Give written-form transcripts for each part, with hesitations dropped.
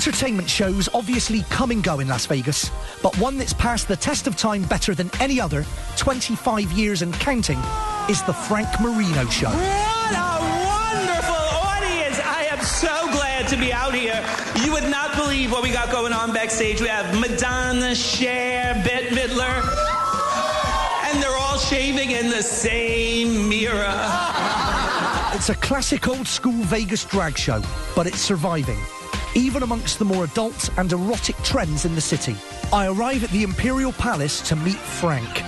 Entertainment shows obviously come and go in Las Vegas, but one that's passed the test of time better than any other, 25 years and counting, is the Frank Marino Show. What a wonderful audience! I am so glad to be out here. You would not believe what we got going on backstage. We have Madonna, Cher, Bette Midler, and they're all shaving in the same mirror. It's a classic old-school Vegas drag show, but it's surviving, even amongst the more adult and erotic trends in the city. I arrive at the Imperial Palace to meet Frank.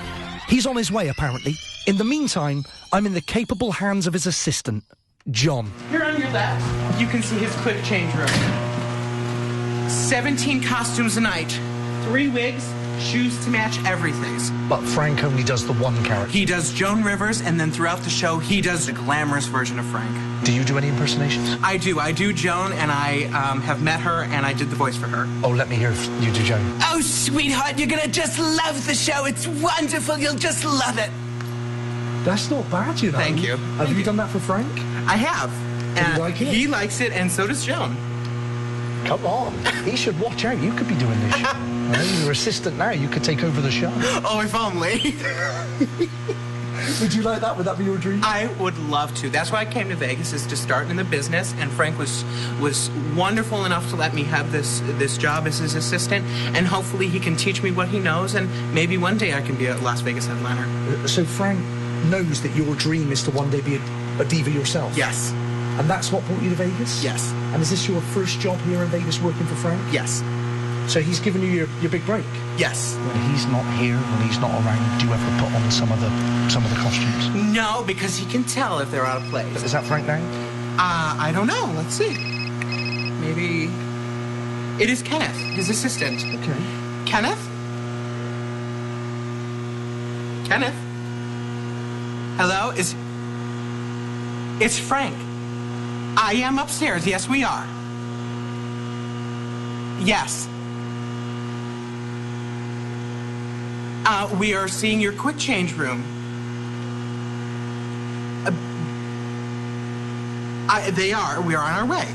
He's on his way, apparently. In the meantime, I'm in the capable hands of his assistant, John. Here on your left, you can see his quick change room. 17 costumes a night, 3 wigs, shoes to match everything. But Frank only does the one character. He does Joan Rivers, and then throughout the show, he does the glamorous version of Frank. Do you do any impersonations? I do Joan, and I have met her, and I did the voice for her. Oh, let me hear if you do Joan. Oh, sweetheart, you're gonna just love the show. It's wonderful. You'll just love it. That's not bad, you know. Thank you. Have you done that for Frank? I have. Do you like it? He likes it, and so does Joan. Come on. He should watch out. You could be doing this show. You're assistant now. You could take over the show. Oh, if only. Would you like that? Would that be your dream? I would love to. That's why I came to Vegas, is to start in the business, and Frank was wonderful enough to let me have this job as his assistant, and hopefully he can teach me what he knows, and maybe one day I can be a Las Vegas headliner. So Frank knows that your dream is to one day be a diva yourself? Yes. And that's what brought you to Vegas? Yes. And is this your first job here in Vegas working for Frank? Yes. So he's given you your big break? Yes. When he's not here, when he's not around, do you ever put on some of the costumes? No, because he can tell if they're out of place. Is that Frank now? I don't know. Let's see. Maybe it is Kenneth, his assistant. Okay. Kenneth? Kenneth? Hello? It's Frank. I am upstairs. Yes, we are. Yes. We are seeing your quick change room. They are. We are on our way.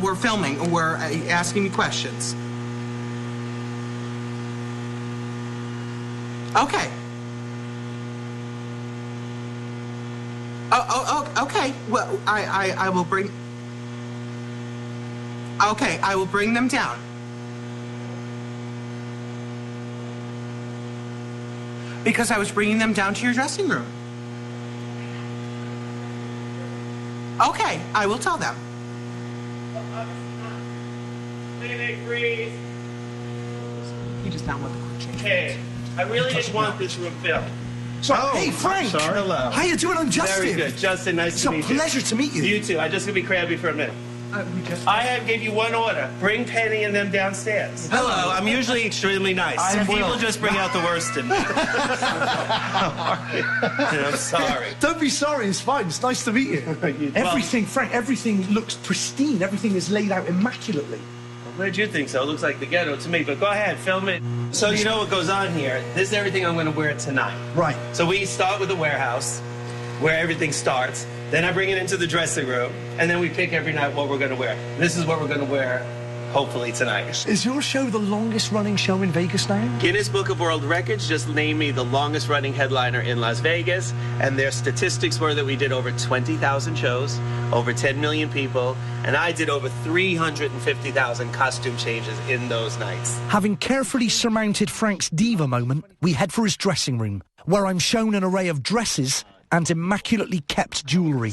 We're filming. We're asking you questions. Okay. Okay. Well, I will bring... Okay, I will bring them down. Because I was bringing them down to your dressing room. Okay, I will tell them. Freeze. He does not want the quick change. Hey, I really didn't want this room filmed. So, hey, Frank. Sorry. Hello. How you doing? I'm Justin. Very good. Justin, nice to meet you. It's a pleasure to meet you. You too. I'm just going to be crabby for a minute. I gave you one order. Bring Penny and them downstairs. Hello. I'm usually extremely nice. People just bring out the worst in me. I'm sorry. Don't be sorry. It's fine. It's nice to meet you. Everything, Frank, everything looks pristine. Everything is laid out immaculately. Where'd you think so? It looks like the ghetto to me, but go ahead, film it. So you know what goes on here. This is everything I'm going to wear tonight. Right. So we start with the warehouse, where everything starts. Then I bring it into the dressing room, and then we pick every night what we're going to wear. This is what we're going to wear, hopefully, tonight. Is your show the longest running show in Vegas now? Guinness Book of World Records just named me the longest running headliner in Las Vegas, and their statistics were that we did over 20,000 shows, over 10 million people, and I did over 350,000 costume changes in those nights. Having carefully surmounted Frank's diva moment, we head for his dressing room, where I'm shown an array of dresses and immaculately kept jewellery.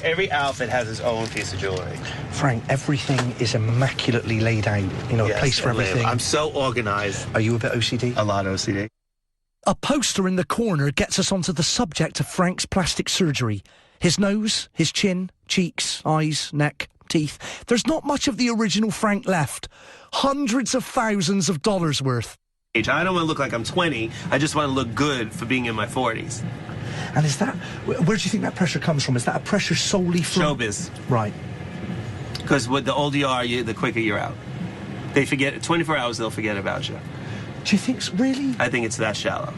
Every outfit has its own piece of jewellery. Frank, everything is immaculately laid out. You know, a place for everything. I'm so organised. Are you a bit OCD? A lot OCD. A poster in the corner gets us onto the subject of Frank's plastic surgery. His nose, his chin, cheeks, eyes, neck, teeth. There's not much of the original Frank left. Hundreds of thousands of dollars worth. I don't want to look like I'm 20. I just want to look good for being in my 40s. And is that... Where do you think that pressure comes from? Is that a pressure solely from... Showbiz. Right. Because the older you are, the quicker you're out. They forget... 24 hours, they'll forget about you. Do you think... Really? I think it's that shallow.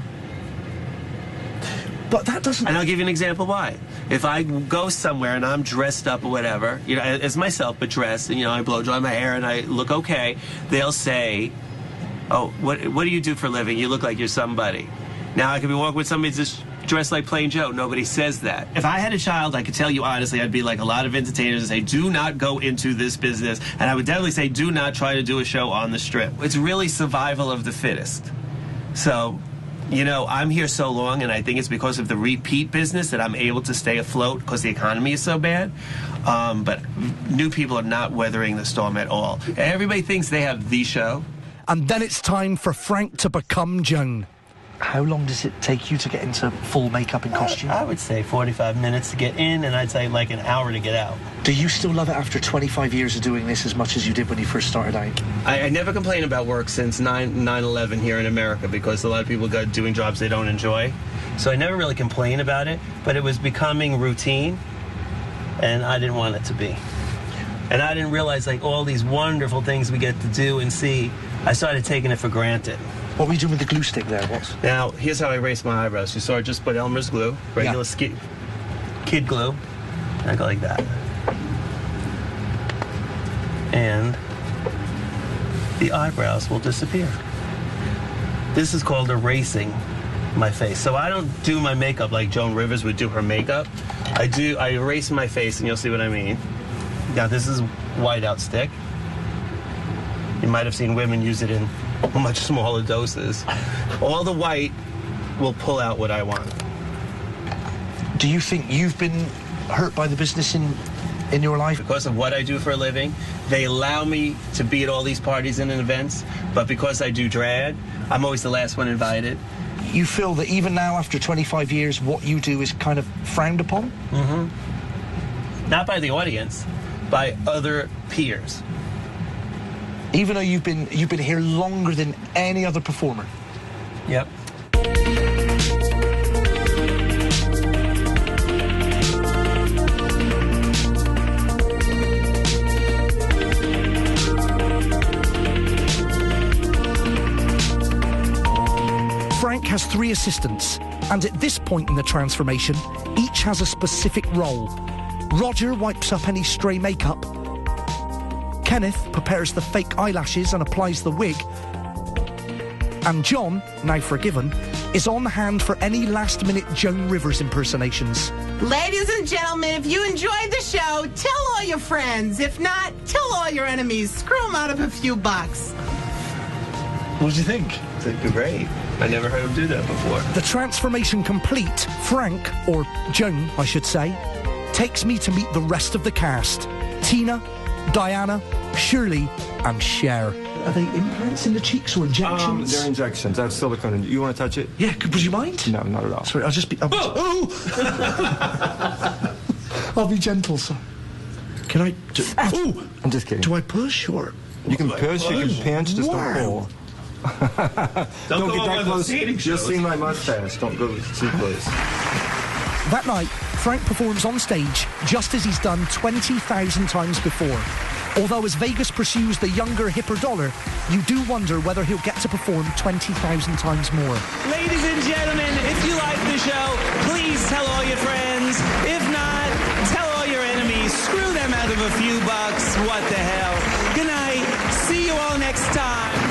But that doesn't... And I'll give you an example why. If I go somewhere and I'm dressed up or whatever, you know, as myself, but dressed, and, you know, I blow dry my hair and I look okay, they'll say, oh, what do you do for a living? You look like you're somebody. Now, I could be walking with somebody just dressed like plain Joe. Nobody says that. If I had a child, I could tell you honestly, I'd be like a lot of entertainers and say, do not go into this business. And I would definitely say, do not try to do a show on the Strip. It's really survival of the fittest. So, you know, I'm here so long, and I think it's because of the repeat business that I'm able to stay afloat because the economy is so bad. But new people are not weathering the storm at all. Everybody thinks they have the show. And then it's time for Frank to become Joan. How long does it take you to get into full makeup and costume? I would say 45 minutes to get in, and I'd say like an hour to get out. Do you still love it after 25 years of doing this as much as you did when you first started out? I never complain about work since 9/11 here in America, because a lot of people got doing jobs they don't enjoy. So I never really complain about it, but it was becoming routine, and I didn't want it to be. And I didn't realize like all these wonderful things we get to do and see. I started taking it for granted. What were you doing with the glue stick there? Now, here's how I erase my eyebrows. You saw I just put Elmer's glue, regular kid glue. And I go like that. And the eyebrows will disappear. This is called erasing my face. So I don't do my makeup like Joan Rivers would do her makeup. I erase my face, and you'll see what I mean. Now, this is whiteout stick. You might have seen women use it in much smaller doses. All the white will pull out what I want. Do you think you've been hurt by the business in your life? Because of what I do for a living, they allow me to be at all these parties and events, but because I do drag, I'm always the last one invited. You feel that even now, after 25 years, what you do is kind of frowned upon? Mm-hmm. Not by the audience, by other peers. Even though you've been here longer than any other performer? Yep. Frank has 3 assistants, and at this point in the transformation, each has a specific role. Roger wipes up any stray makeup. Kenneth prepares the fake eyelashes and applies the wig. And John, now forgiven, is on hand for any last-minute Joan Rivers impersonations. Ladies and gentlemen, if you enjoyed the show, tell all your friends. If not, tell all your enemies. Screw them out of a few bucks. What did you think? It's great. I never heard him do that before. The transformation complete, Frank, or Joan, I should say, takes me to meet the rest of the cast. Tina, Diana, Shirley, and Cher. Are they implants in the cheeks or injections? They're injections. That's silicone. You want to touch it? Yeah, would you mind? No, not at all. Sorry, I'll just be... I'll be gentle, sir. Can I... I'm just kidding. Do I push, or... You can push, you can pinch, just don't pull. Don't get that close. You'll see my mustache. Don't go too close. That night, Frank performs on stage just as he's done 20,000 times before. Although as Vegas pursues the younger, hipper dollar, you do wonder whether he'll get to perform 20,000 times more. Ladies and gentlemen, if you like the show, please tell all your friends. If not, tell all your enemies. Screw them out of a few bucks. What the hell? Good night. See you all next time.